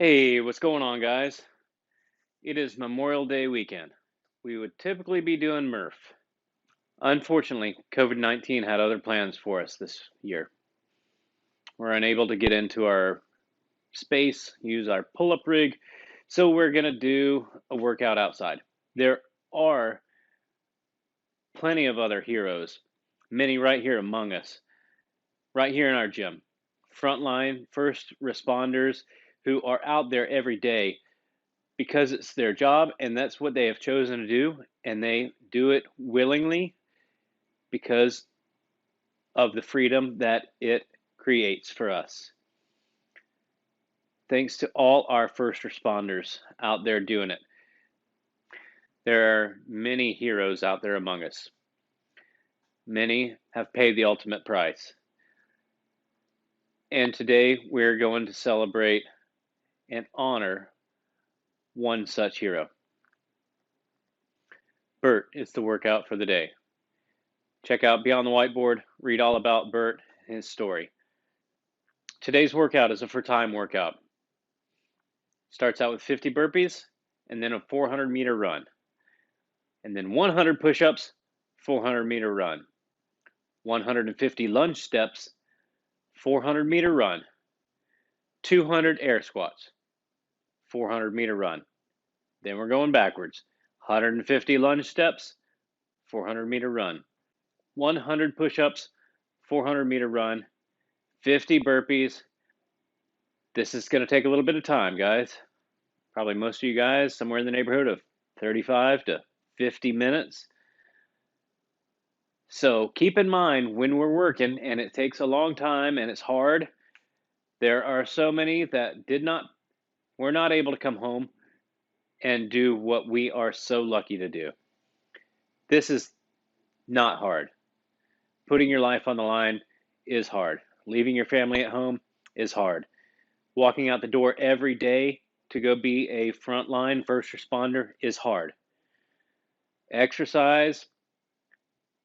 Hey, what's going on, guys? It is Memorial Day weekend. We would typically be doing Murph. Unfortunately, COVID 19 had other plans for us this year. We're unable to get into our space, use our pull up rig, so we're going to do a workout outside. There are plenty of other heroes, many right here among us, right here in our gym. Frontline first responders who are out there every day because it's their job and that's what they have chosen to do, and they do it willingly because of the freedom that it creates for us. Thanks to all our first responders out there doing it. There are many heroes out there among us. Many have paid the ultimate price. And today we're going to celebrate and honor one such hero. Bert is the workout for the day. Check out Beyond the Whiteboard, read all about Bert and his story. Today's workout is a for time workout. Starts out with 50 burpees and then a 400-meter run. And then 100 push-ups, 400-meter run. 150 lunge steps, 400-meter run. 200 air squats, 400-meter run. Then we're going backwards. 150 lunge steps, 400-meter run. 100 push-ups, 400-meter run. 50 burpees. This is going to take a little bit of time, guys. Probably most of you guys somewhere in the neighborhood of 35 to 50 minutes. So keep in mind when we're working and it takes a long time and it's hard, there are so many that were not able to come home and do what we are so lucky to do. This is not hard. Putting your life on the line is hard. Leaving your family at home is hard. Walking out the door every day to go be a frontline first responder is hard. Exercise,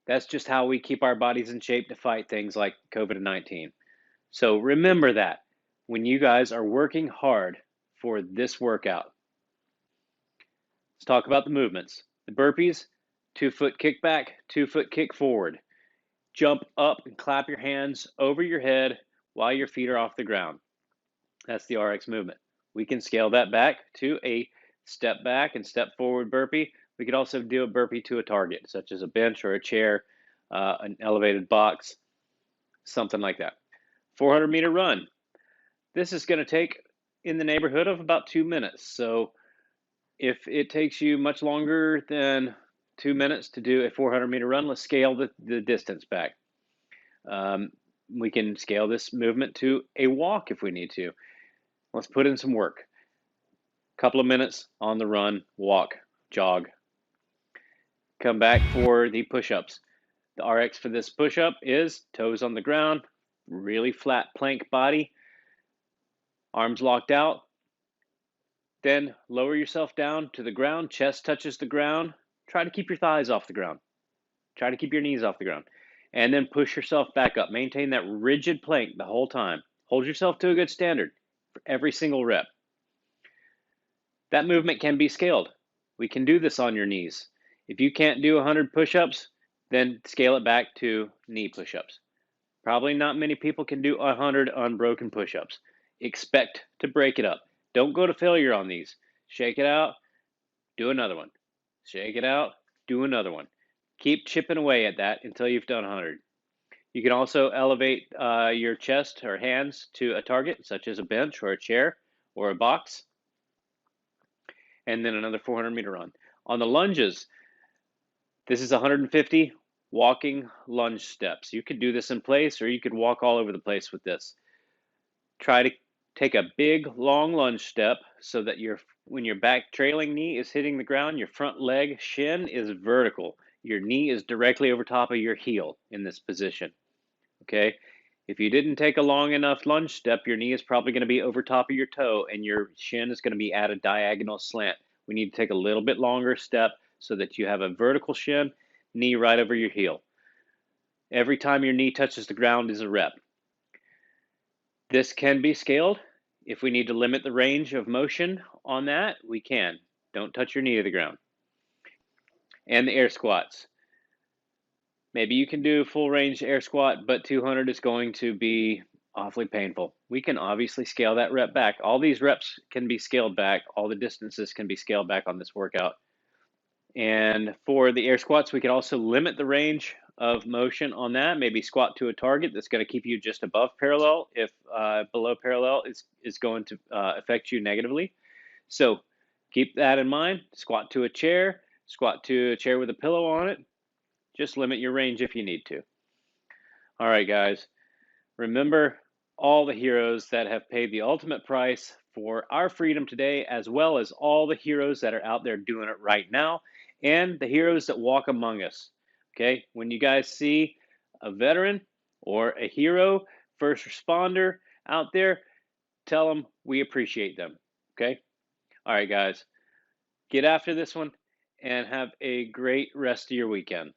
that's just how we keep our bodies in shape to fight things like COVID-19. So remember that when you guys are working hard for this workout. Let's talk about the movements. The burpees, 2-foot kick back, 2-foot kick forward. Jump up and clap your hands over your head while your feet are off the ground. That's the RX movement. We can scale that back to a step back and step forward burpee. We could also do a burpee to a target, such as a bench or a chair, an elevated box, something like that. 400-meter run. This is going to take in the neighborhood of about 2 minutes. So if it takes you much longer than 2 minutes to do a 400-meter run, let's scale the distance back. We can scale this movement to a walk if we need to. Let's put in some work. Couple of minutes on the run, walk, jog. Come back for the push-ups. The RX for this push-up is toes on the ground, really flat plank body, arms locked out. Then lower yourself down to the ground, chest touches the ground. Try to keep your thighs off the ground. Try to keep your knees off the ground. And then push yourself back up. Maintain that rigid plank the whole time. Hold yourself to a good standard for every single rep. That movement can be scaled. We can do this on your knees. If you can't do 100 push-ups, then scale it back to knee push-ups. Probably not many people can do 100 unbroken push-ups. Expect to break it up. Don't go to failure on these. Shake it out, do another one. Shake it out, do another one. Keep chipping away at that until you've done 100. You can also elevate your chest or hands to a target, such as a bench or a chair or a box. And then another 400-meter run. On the lunges, this is 150 walking lunge steps. You could do this in place or you could walk all over the place with this. Try to take a big, long lunge step so that when your back trailing knee is hitting the ground, your front leg shin is vertical. Your knee is directly over top of your heel in this position. Okay? If you didn't take a long enough lunge step, your knee is probably going to be over top of your toe and your shin is going to be at a diagonal slant. We need to take a little bit longer step so that you have a vertical shin, knee right over your heel. Every time your knee touches the ground is a rep. This can be scaled If we need to limit the range of motion on that, we can. Don't touch your knee to the ground. And the air squats. Maybe you can do full range air squat, but 200 is going to be awfully painful. We can obviously scale that rep back. All these reps can be scaled back. All the distances can be scaled back on this workout. And for the air squats, we could also limit the range of motion on that. Maybe squat to a target that's going to keep you just above parallel if below parallel is going to affect you negatively. So keep that in mind. Squat to a chair with a pillow on it. Just limit your range if you need to. All right, guys. Remember all the heroes that have paid the ultimate price for our freedom today, as well as all the heroes that are out there doing it right now, and the heroes that walk among us. Okay, when you guys see a veteran or a hero, first responder out there, tell them we appreciate them. Okay, all right, guys, get after this one and have a great rest of your weekend.